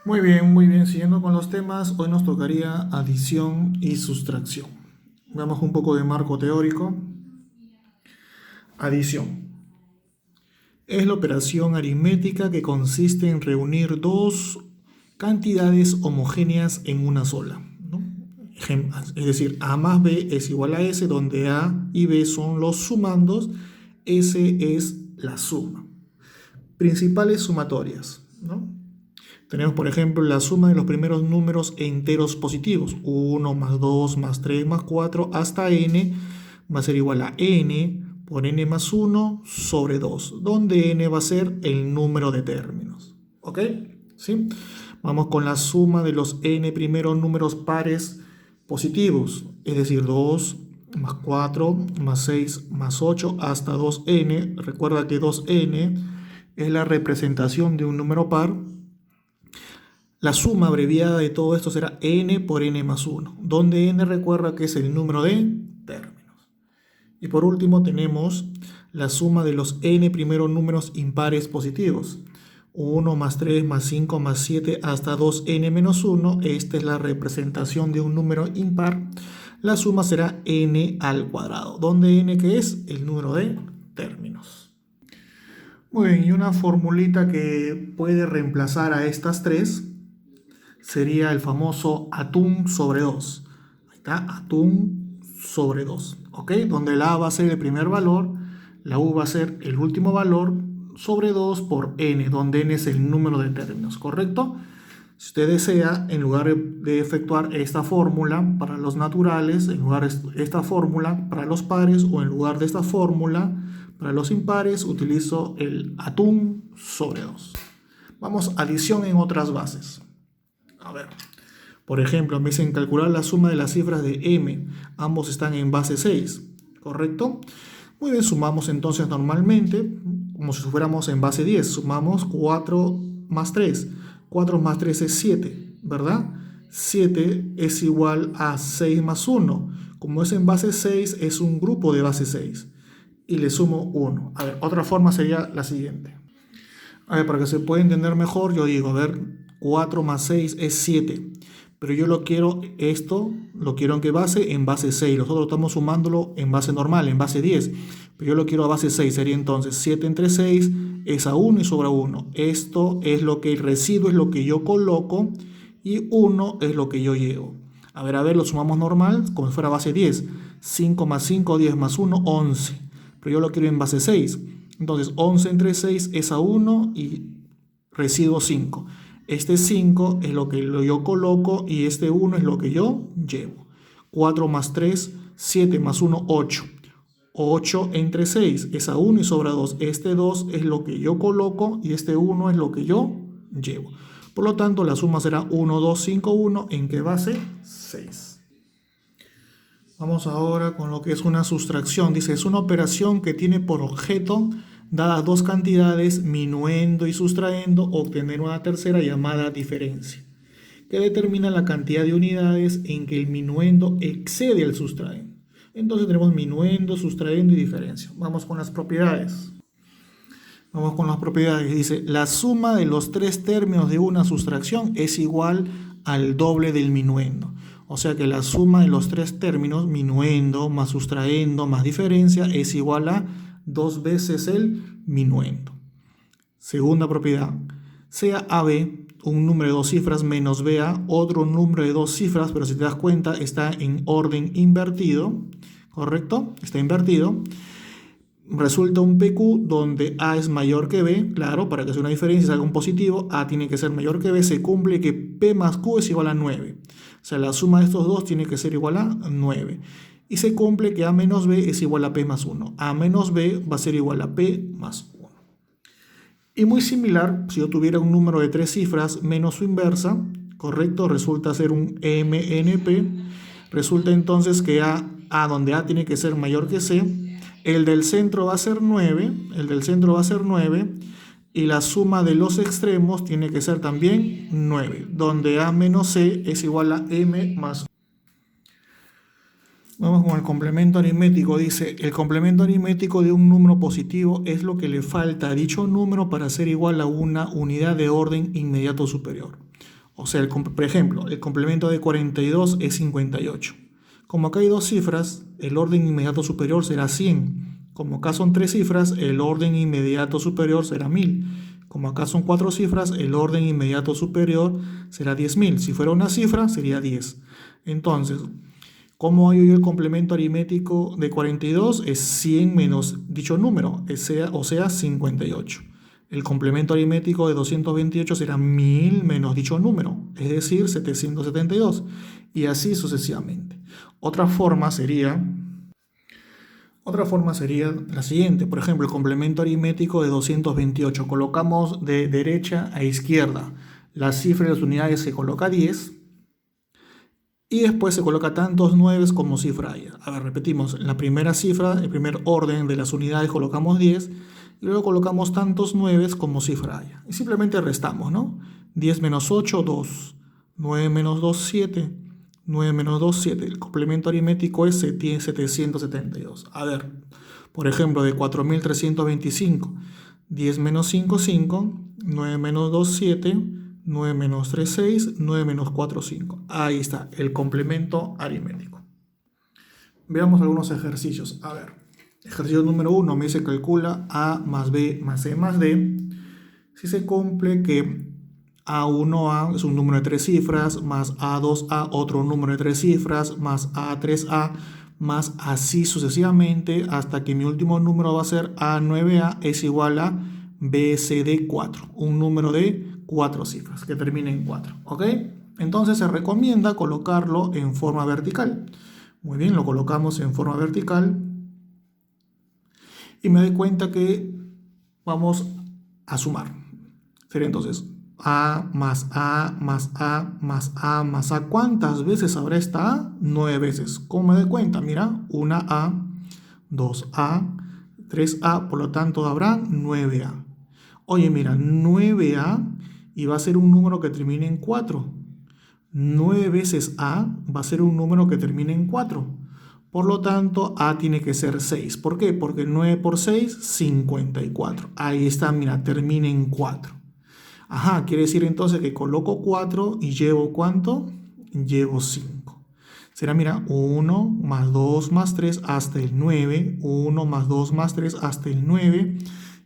Muy bien, siguiendo con los temas, hoy nos tocaría adición y sustracción. Veamos un poco de marco teórico. Adición. Es la operación aritmética que consiste en reunir dos cantidades homogéneas en una sola, ¿no? Es decir, A más B es igual a S, donde A y B son los sumandos, S es la suma. Principales sumatorias, ¿no? Tenemos, por ejemplo, la suma de los primeros números enteros positivos. 1 más 2 más 3 más 4 hasta n va a ser igual a n por n más 1 sobre 2, donde n va a ser el número de términos. ¿Ok? ¿Sí? Vamos con la suma de los n primeros números pares positivos, es decir, 2 más 4 más 6 más 8 hasta 2n. Recuerda que 2n es la representación de un número par. La suma abreviada de todo esto será n por n más 1, donde n recuerda que es el número de términos. Y por último tenemos la suma de los n primeros números impares positivos. 1 más 3 más 5 más 7 hasta 2n menos 1. Esta es la representación de un número impar. La suma será n al cuadrado, donde n que es el número de términos. Muy bien, y una formulita que puede reemplazar a estas tres sería el famoso atún sobre 2. Ahí está, atún sobre 2. ¿Ok? Donde la A va a ser el primer valor, la U va a ser el último valor, sobre 2 por n, donde n es el número de términos. ¿Correcto? Si usted desea, en lugar de efectuar esta fórmula para los naturales, en lugar de esta fórmula para los pares, o en lugar de esta fórmula para los impares, utilizo el atún sobre 2. Vamos, adición en otras bases. A ver, por ejemplo, me dicen calcular la suma de las cifras de m. Ambos están en base 6, ¿correcto? Muy bien, sumamos entonces normalmente, como si fuéramos en base 10. Sumamos 4 más 3. 4 más 3 es 7, ¿verdad? 7 es igual a 6 más 1. Como es en base 6, es un grupo de base 6. Y le sumo 1. A ver, otra forma sería la siguiente. A ver, para que se pueda entender mejor, yo digo, a ver, 4 más 6 es 7. Pero yo lo quiero, esto, lo quiero en qué base, en base 6. Nosotros estamos sumándolo en base normal, en base 10. Pero yo lo quiero a base 6. Sería entonces 7 entre 6 es a 1 y sobra 1. Esto es lo que el residuo es lo que yo coloco y 1 es lo que yo llevo. A ver, lo sumamos normal, como si fuera base 10. 5 más 5, 10 más 1, 11. Pero yo lo quiero en base 6. Entonces 11 entre 6 es a 1 y residuo 5. Este 5 es lo que yo coloco y este 1 es lo que yo llevo. 4 más 3, 7 más 1, 8. 8 entre 6 es a 1 y sobra 2. Este 2 es lo que yo coloco y este 1 es lo que yo llevo. Por lo tanto, la suma será 1, 2, 5, 1. ¿En qué base? 6. Vamos ahora con lo que es una sustracción. Dice, es una operación que tiene por objeto, dadas dos cantidades, minuendo y sustrayendo, obtener una tercera llamada diferencia, que determina la cantidad de unidades en que el minuendo excede al sustraendo. Entonces tenemos minuendo, sustrayendo y diferencia. Vamos con las propiedades. Vamos con las propiedades. Dice, la suma de los tres términos de una sustracción es igual al doble del minuendo. O sea que la suma de los tres términos, minuendo más sustraendo más diferencia, es igual a 2 veces el minuendo. Segunda propiedad. Sea AB un número de dos cifras menos BA otro número de dos cifras, pero si te das cuenta está en orden invertido, ¿correcto? Está invertido. Resulta un PQ donde A es mayor que B, claro, para que sea una diferencia, salga un positivo, A tiene que ser mayor que B, se cumple que P más Q es igual a 9. O sea, la suma de estos dos tiene que ser igual a 9. Y se cumple que A menos B es igual a P más 1. A menos B va a ser igual a P más 1. Y muy similar, si yo tuviera un número de tres cifras menos su inversa, correcto, resulta ser un MNP. Resulta entonces que A donde A tiene que ser mayor que C, el del centro va a ser 9, y la suma de los extremos tiene que ser también 9, donde A menos C es igual a M más 1. Vamos con el complemento aritmético. Dice, el complemento aritmético de un número positivo es lo que le falta a dicho número para ser igual a una unidad de orden inmediato superior. O sea, por ejemplo, el complemento de 42 es 58. Como acá hay dos cifras, el orden inmediato superior será 100. Como acá son tres cifras, el orden inmediato superior será 1000. Como acá son cuatro cifras, el orden inmediato superior será 10.000. Si fuera una cifra, sería 10. Entonces, ¿cómo hallo yo el complemento aritmético de 42? Es 100 menos dicho número, o sea 58. El complemento aritmético de 228 será 1000 menos dicho número, es decir, 772. Y así sucesivamente. Otra forma sería la siguiente. Por ejemplo, el complemento aritmético de 228. Colocamos de derecha a izquierda. La cifra de las unidades se coloca 10. Y después se coloca tantos 9 como cifra haya. A ver, repetimos. En la primera cifra, el primer orden de las unidades colocamos 10. Y luego colocamos tantos 9 como cifra haya. Y simplemente restamos, ¿no? 10 menos 8, 2. 9 menos 2, 7. 9 menos 2, 7. El complemento aritmético es 772. A ver, por ejemplo, de 4325. 10 menos 5, 5. 9 menos 2, 7. 9 menos 3, 6. 9 menos 4, 5. Ahí está, el complemento aritmético. Veamos algunos ejercicios. A ver, ejercicio número 1 me dice calcula A más B más C más D. Si se cumple que A1A es un número de tres cifras, más A2A otro número de tres cifras, más A3A, más así sucesivamente, hasta que mi último número va a ser A9A es igual a BCD4, un número de cuatro cifras que termine en 4, ¿ok? Entonces se recomienda colocarlo en forma vertical. Muy bien, lo colocamos en forma vertical y me doy cuenta que vamos a sumar. Sería entonces A más A más A más A más A. ¿Cuántas veces habrá esta A? 9 veces. ¿Cómo me doy cuenta? Mira, una A, 2A, 3A, por lo tanto habrá 9A. Oye, mira, 9A y va a ser un número que termine en 4. 9 veces A va a ser un número que termine en 4. Por lo tanto, A tiene que ser 6. ¿Por qué? Porque 9 por 6, 54. Ahí está, mira, termina en 4. Ajá, quiere decir entonces que coloco 4 y llevo ¿cuánto? Llevo 5. Será, mira, 1 más 2 más 3 hasta el 9. 1 más 2 más 3 hasta el 9.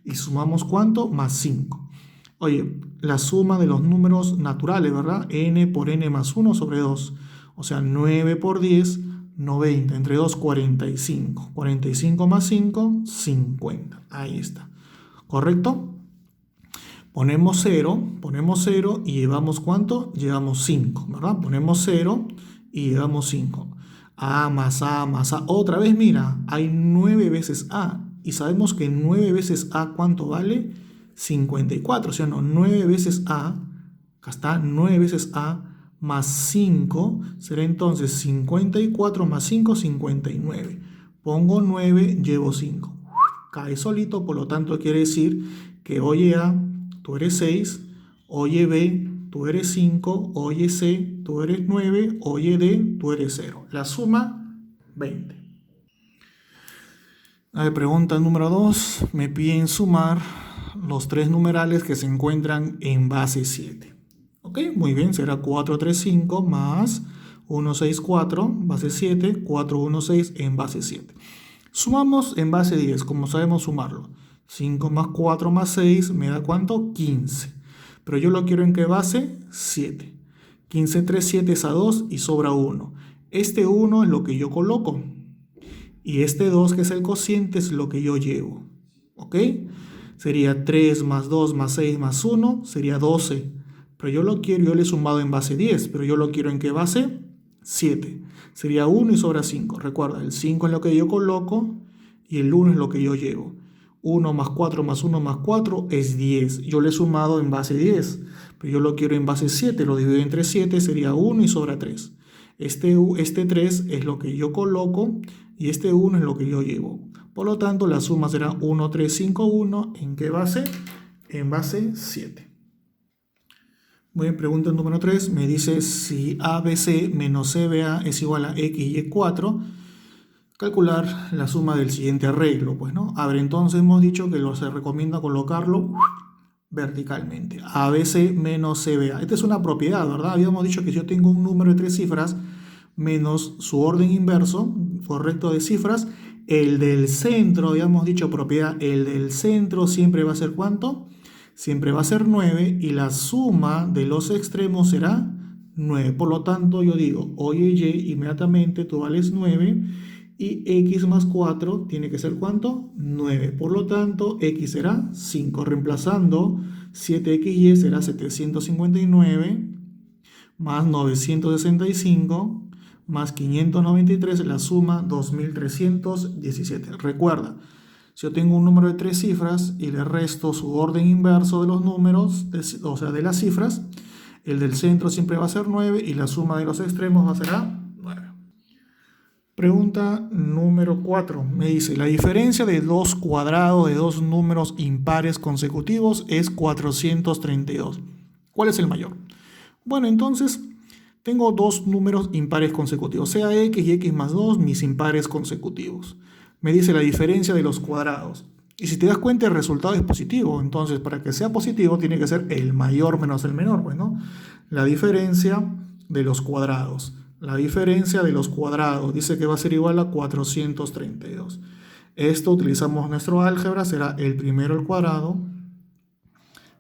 Y sumamos ¿cuánto? Más 5. Oye, la suma de los números naturales, ¿verdad? N por n más 1 sobre 2. O sea, 9 por 10, 90. Entre 2, 45. 45 más 5, 50. Ahí está. ¿Correcto? Ponemos 0 y llevamos ¿cuánto? Llevamos 5, ¿verdad? Ponemos 0 y llevamos 5. A más A más A. Otra vez, mira, hay 9 veces A. Y sabemos que 9 veces A, ¿cuánto vale? 54. O sea, no, 9 veces A, acá está, 9 veces A más 5, será entonces 54 más 5, 59. Pongo 9, llevo 5. Cae solito, por lo tanto quiere decir que oye A, tú eres 6, oye B, tú eres 5, oye C, tú eres 9, oye D, tú eres 0. La suma, 20. A ver, pregunta número 2. Me piden sumar los tres numerales que se encuentran en base 7. Ok, muy bien, será 435 más 164, base 7, 416 en base 7. Sumamos en base 10, como sabemos sumarlo. 5 más 4 más 6 me da ¿cuánto? 15. Pero yo lo quiero en qué base? 7. 15 entre 7 es a 2 y sobra 1. Este 1 es lo que yo coloco. Y este 2, que es el cociente, es lo que yo llevo. ¿Ok? Sería 3 más 2 más 6 más 1, sería 12. Pero yo le he sumado en base 10, pero yo lo quiero en qué base? 7. Sería 1 y sobra 5. Recuerda, el 5 es lo que yo coloco y el 1 es lo que yo llevo. 1 más 4 más 1 más 4 es 10. Yo le he sumado en base 10, pero yo lo quiero en base 7. Lo divido entre 7, sería 1 y sobra 3. Este 3 es lo que yo coloco y este 1 es lo que yo llevo. Por lo tanto, la suma será 1, 3, 5, 1. ¿En qué base? En base 7. Muy bien, pregunta número 3. Me dice si ABC menos CBA es igual a XY4. calcular la suma del siguiente arreglo, pues, ¿no? A ver, entonces hemos dicho que se recomienda colocarlo verticalmente. ABC menos CBA. Esta es una propiedad, ¿verdad? Habíamos dicho que si yo tengo un número de 3 cifras menos su orden inverso, correcto, de cifras, el del centro, habíamos dicho propiedad, el del centro siempre va a ser ¿cuánto? Siempre va a ser 9 y la suma de los extremos será 9. Por lo tanto, yo digo, oye, y, inmediatamente tú vales 9 y x más 4 tiene que ser ¿cuánto? 9. Por lo tanto, x será 5. Reemplazando 7xy será 759 más 965 más 593, la suma 2317. Recuerda, si yo tengo un número de 3 cifras y le resto su orden inverso de los números, o sea, de las cifras, el del centro siempre va a ser 9 y la suma de los extremos va a ser 9. Pregunta número 4. Me dice, la diferencia de 2 cuadrados de dos números impares consecutivos es 432. ¿Cuál es el mayor? Bueno, entonces tengo dos números impares consecutivos, sea x y x más 2, mis impares consecutivos. Me dice la diferencia de los cuadrados. Y si te das cuenta, el resultado es positivo. Entonces, para que sea positivo, tiene que ser el mayor menos el menor. Bueno, la diferencia de los cuadrados. La diferencia de los cuadrados dice que va a ser igual a 432. Esto utilizamos nuestro álgebra, será el primero al cuadrado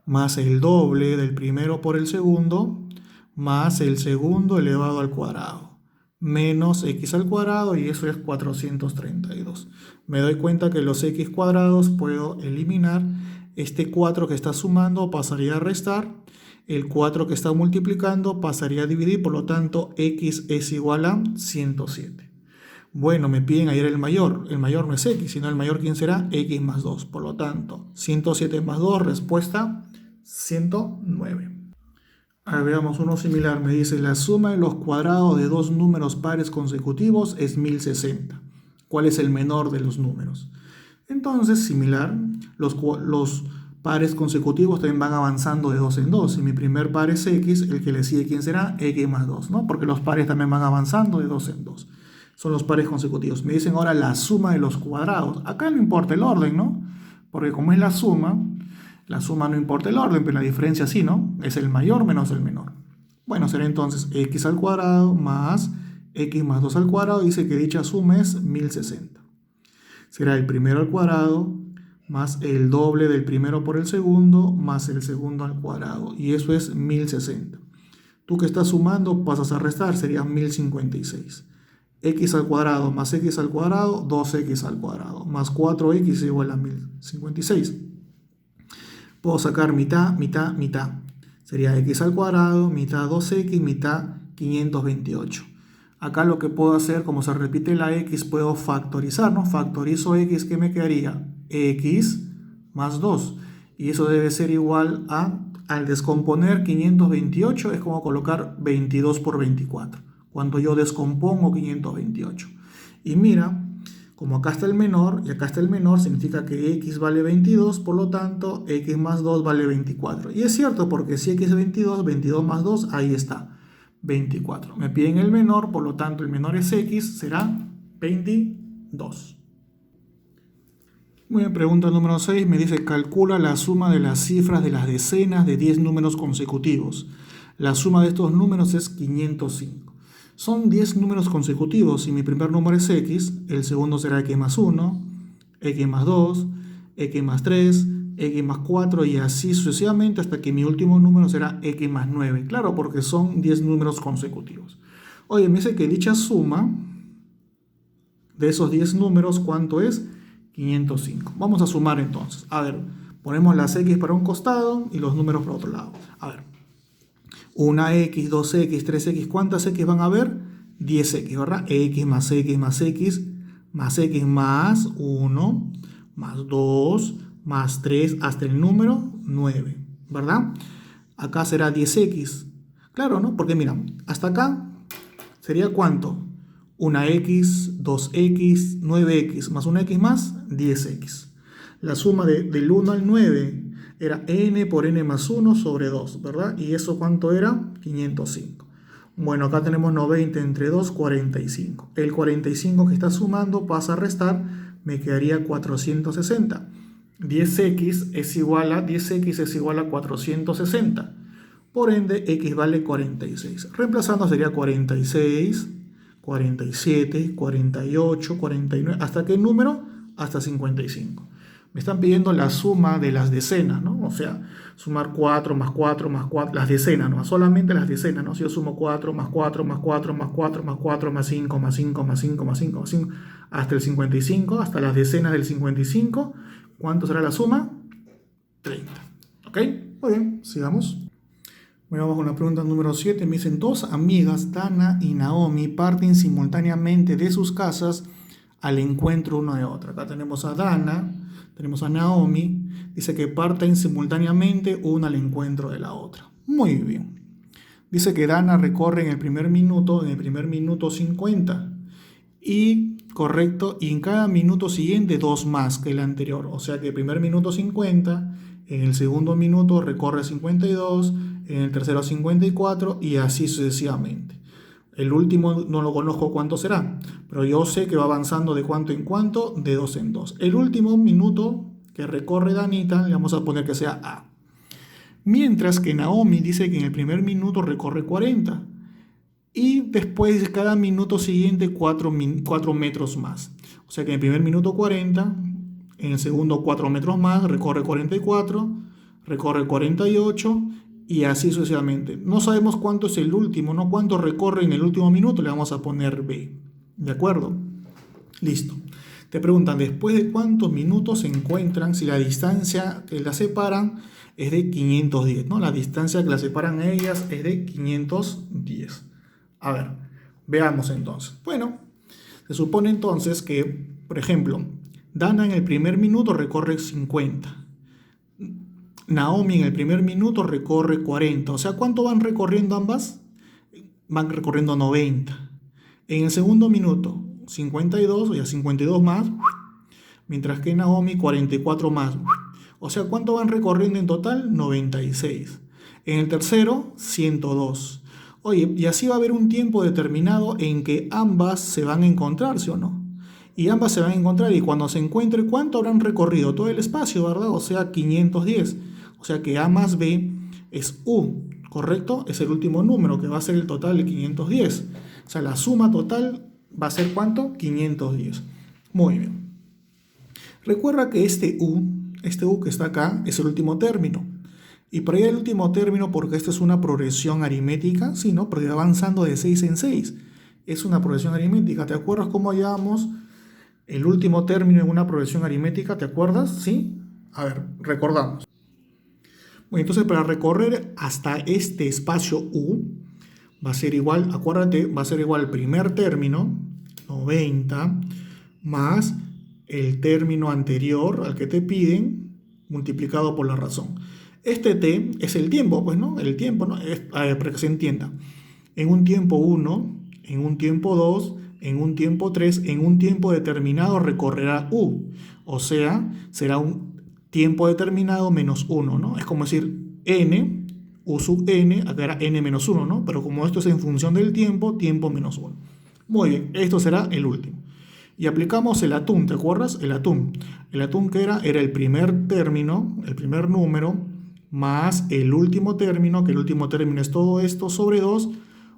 más el doble del primero por el segundo más el segundo elevado al cuadrado menos x al cuadrado, y eso es 432. Me doy cuenta que los x cuadrados puedo eliminar. Este 4 que está sumando pasaría a restar, el 4 que está multiplicando pasaría a dividir, por lo tanto x es igual a 107. Bueno, me piden ayer el mayor no es x, sino el mayor, ¿quién será? X más 2, por lo tanto 107 más 2, respuesta 109. A ver, veamos uno similar. Me dice, la suma de los cuadrados de dos números pares consecutivos es 1060. ¿Cuál es el menor de los números? Entonces, similar, los pares consecutivos también van avanzando de 2 en 2. Si mi primer par es x, el que le sigue, ¿quién será? X más 2, ¿no? Porque los pares también van avanzando de 2 en 2. Son los pares consecutivos. Me dicen ahora la suma de los cuadrados. Acá no importa el orden, ¿no? Porque como es la suma no importa el orden, pero la diferencia sí, ¿no? Es el mayor menos el menor. Bueno, será entonces x al cuadrado más x más 2 al cuadrado. Dice que dicha suma es 1060. Será el primero al cuadrado más el doble del primero por el segundo más el segundo al cuadrado. Y eso es 1060. Tú que estás sumando pasas a restar, sería 1056. X al cuadrado más x al cuadrado, 2x al cuadrado, más 4x igual a 1056. Puedo sacar mitad, mitad, mitad. Sería x al cuadrado, mitad 2x, mitad 528. Acá lo que puedo hacer, como se repite la x, puedo factorizar, ¿no? Factorizo x, ¿qué me quedaría? X más 2. Y eso debe ser igual a, al descomponer 528, es como colocar 22 por 24. Cuando yo descompongo 528. Y mira, como acá está el menor y acá está el menor, significa que x vale 22, por lo tanto x más 2 vale 24. Y es cierto, porque si x es 22, 22 más 2, ahí está, 24. Me piden el menor, por lo tanto el menor es x, será 22. Muy bien, pregunta número 6, me dice, calcula la suma de las cifras de las decenas de 10 números consecutivos. La suma de estos números es 505. Son 10 números consecutivos y mi primer número es x, el segundo será x más 1, x más 2, x más 3, x más 4 y así sucesivamente hasta que mi último número será x más 9. Claro, porque son 10 números consecutivos. Oye, me dice que dicha suma de esos 10 números, ¿cuánto es? 505. Vamos a sumar entonces. A ver, ponemos las x para un costado y los números para otro lado. A ver. 1x, 2x, 3x, ¿cuántas x van a haber? 10x, ¿verdad? X más x más x más x más 1 más 2 más 3 hasta el número 9, ¿verdad? Acá será 10x. Claro, ¿no? Porque mira, hasta acá sería ¿cuánto? 1x, 2x, 9x más 1x más 10x. La suma del 1 al 9 era n por n más 1 sobre 2, ¿verdad? Y eso ¿cuánto era? 505. Bueno, acá tenemos 90 entre 2, 45. El 45 que está sumando pasa a restar, me quedaría 460. 10x es igual a 460. Por ende, x vale 46. Reemplazando sería 46, 47, 48, 49. ¿Hasta qué número? Hasta 55. Me están pidiendo la suma de las decenas, ¿no? O sea, sumar 4 más 4 más 4, las decenas, ¿no? Solamente las decenas, ¿no? Si yo sumo 4 más 4 más 4 más 4 más 4 más 5 más 5 más 5 más 5 más 5 hasta el 55, hasta las decenas del 55, ¿cuánto será la suma? 30. ¿Ok? Muy bien, sigamos. Bueno, vamos con la pregunta número 7. Me dicen, dos amigas, Dana y Naomi, parten simultáneamente de sus casas al encuentro una de otra. Acá tenemos a Dana, tenemos a Naomi. Dice que parten simultáneamente una al encuentro de la otra. Muy bien. Dice que Dana recorre en el primer minuto 50. Y, correcto, y en cada minuto siguiente 2 más que el anterior. O sea que el primer minuto 50, en el segundo minuto recorre 52, en el tercero 54 y así sucesivamente. El último no lo conozco cuánto será, pero yo sé que va avanzando de cuánto en cuánto, de 2 en 2. El último minuto que recorre Danita le vamos a poner que sea A. Mientras que Naomi dice que en el primer minuto recorre 40 y después cada minuto siguiente 4 metros más. O sea que en el primer minuto 40, en el segundo 4 metros más, recorre 44, recorre 48 y así sucesivamente. No sabemos cuánto es el último, no cuánto recorre en el último minuto, le vamos a poner B. ¿De acuerdo? Listo. Te preguntan, ¿después de cuántos minutos se encuentran si la distancia que las separan es de 510? ¿No? La distancia que las separan a ellas es de 510. A ver, veamos entonces. Bueno, se supone entonces que, por ejemplo, Dana en el primer minuto recorre 50. Naomi en el primer minuto recorre 40. O sea, ¿cuánto van recorriendo ambas? Van recorriendo 90. En el segundo minuto, 52, o sea, 52 más. Mientras que Naomi, 44 más. O sea, ¿cuánto van recorriendo en total? 96. En el tercero, 102. Oye, y así va a haber un tiempo determinado en que ambas se van a encontrar, ¿sí o no? Y ambas se van a encontrar y cuando se encuentre, ¿cuánto habrán recorrido? Todo el espacio, ¿verdad? O sea, 510. O sea que A más B es U, ¿correcto? Es el último número que va a ser el total de 510. O sea, la suma total va a ser ¿cuánto? 510. Muy bien. Recuerda que este U que está acá, es el último término. Y por ahí el último término, porque esta es una progresión aritmética, sí, ¿no? Porque va avanzando de 6 en 6. Es una progresión aritmética. ¿Te acuerdas cómo hallábamos el último término en una progresión aritmética? ¿Te acuerdas? ¿Sí? A ver, recordamos. Bueno, entonces para recorrer hasta este espacio U, va a ser igual, acuérdate, va a ser igual el primer término, 90, más el término anterior al que te piden, multiplicado por la razón. Este t es el tiempo, pues, ¿no? El tiempo, ¿no? Para que se entienda. En un tiempo 1, en un tiempo 2, en un tiempo 3, en un tiempo determinado recorrerá u. O sea, será un tiempo determinado menos 1, ¿no? Es como decir n, u sub n, acá era n menos 1, ¿no? Pero como esto es en función del tiempo, tiempo menos 1. Muy bien, esto será el último. Y aplicamos el atún, ¿te acuerdas? El atún. El atún que era el primer término, el primer número, más el último término, que el último término es todo esto sobre 2,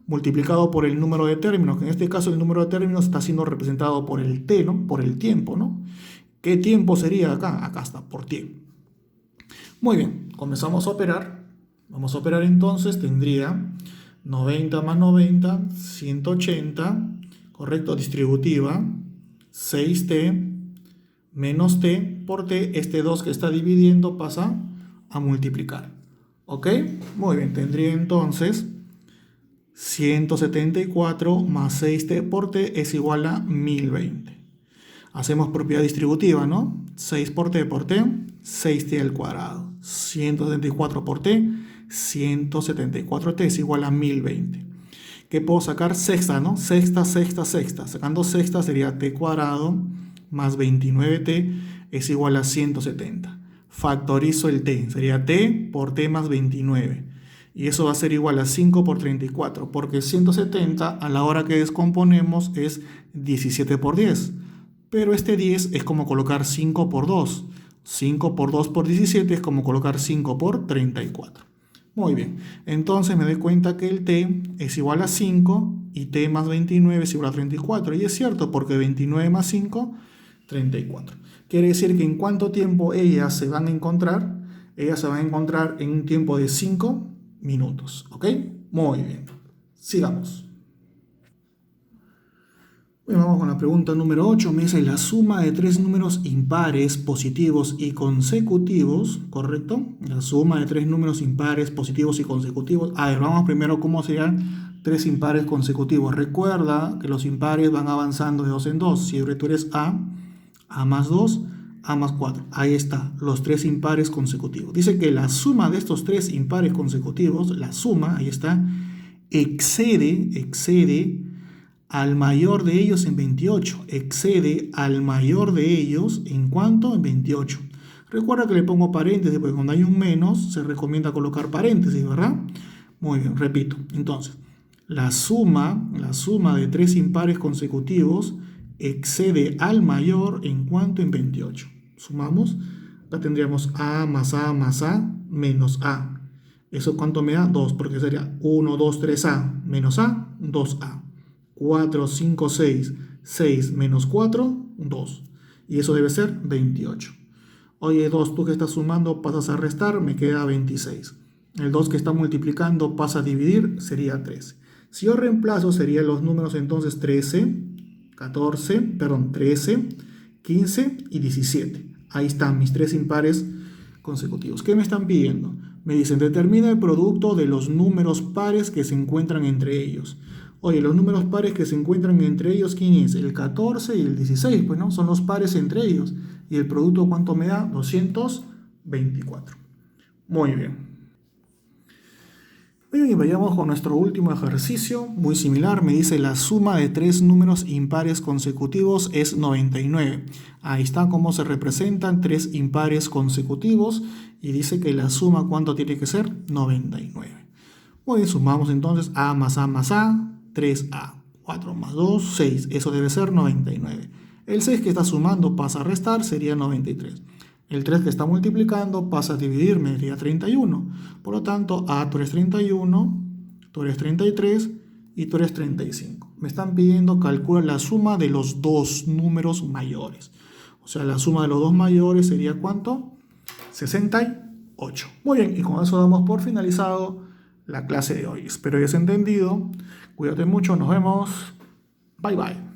multiplicado por el número de términos, que en este caso el número de términos está siendo representado por el t, ¿no? Por el tiempo, ¿no? ¿Qué tiempo sería acá? Acá está, por tiempo. Muy bien, comenzamos a operar. Vamos a operar entonces, tendría 90 más 90, 180, correcto, distributiva, 6t menos t por t, este 2 que está dividiendo pasa a multiplicar. ¿Ok? Muy bien, tendría entonces 174 más 6t por t es igual a 1020. Hacemos propiedad distributiva, ¿no? 6 por t, 6t al cuadrado. 174 por t, 174t es igual a 1020. ¿Qué puedo sacar? Sexta, ¿no? Sexta. Sacando sexta sería t cuadrado más 29t es igual a 170. Factorizo el t, sería t por t más 29. Y eso va a ser igual a 5 por 34, porque 170 a la hora que descomponemos es 17 por 10. Pero este 10 es como colocar 5 por 2. 5 por 2 por 17 es como colocar 5 por 34. Muy bien, entonces me doy cuenta que el t es igual a 5 y t más 29 es igual a 34. Y es cierto, porque 29 más 5, 34. Quiere decir que en cuánto tiempo ellas se van a encontrar. Ellas se van a encontrar en un tiempo de 5 minutos. ¿Ok? Muy bien. Sigamos. Bueno, vamos con la pregunta número 8. Me dice la suma de tres números impares, positivos y consecutivos, ¿correcto? La suma de tres números impares, positivos y consecutivos. A ver, vamos primero cómo serían tres impares consecutivos. Recuerda que los impares van avanzando de 2 en 2. Si tú eres A más 2, A más 4. Ahí está, los tres impares consecutivos. Dice que la suma de estos tres impares consecutivos, la suma, ahí está, excede al mayor de ellos en 28. Excede al mayor de ellos en cuánto? En 28. Recuerda que le pongo paréntesis, porque cuando hay un menos se recomienda colocar paréntesis, ¿verdad? Muy bien, repito. Entonces, la suma de tres impares consecutivos excede al mayor en cuánto? En 28. Sumamos, la tendríamos A más A más A menos A. ¿Eso cuánto me da? 2, porque sería 1, 2, 3A menos A, 2A. 4, 5, 6. 6 menos 4, 2. Y eso debe ser 28. Oye, 2, tú que estás sumando pasas a restar, me queda 26. El 2 que está multiplicando pasa a dividir, sería 13. Si yo reemplazo, serían los números entonces 13, 15 y 17. Ahí están mis tres impares consecutivos. ¿Qué me están pidiendo? Me dicen, determina el producto de los números pares que se encuentran entre ellos. Oye, los números pares que se encuentran entre ellos, ¿quién es? El 14 y el 16, pues no, son los pares entre ellos. ¿Y el producto cuánto me da? 224. Muy bien. Muy bien, y vayamos con nuestro último ejercicio, muy similar. Me dice la suma de tres números impares consecutivos es 99. Ahí está cómo se representan tres impares consecutivos y dice que la suma, ¿cuánto tiene que ser? 99. Muy bien, sumamos entonces A más A más A, 3A. 4 más 2, 6. Eso debe ser 99. El 6 que está sumando pasa a restar, sería 93. El 3 que está multiplicando pasa a dividir, me daría 31. Por lo tanto, A, tú eres 31, tú eres 33 y tú eres 35. Me están pidiendo calcular la suma de los dos números mayores. O sea, la suma de los dos mayores sería ¿cuánto? 68. Muy bien, y con eso damos por finalizado la clase de hoy. Espero hayas entendido. Cuídate mucho, nos vemos. Bye bye.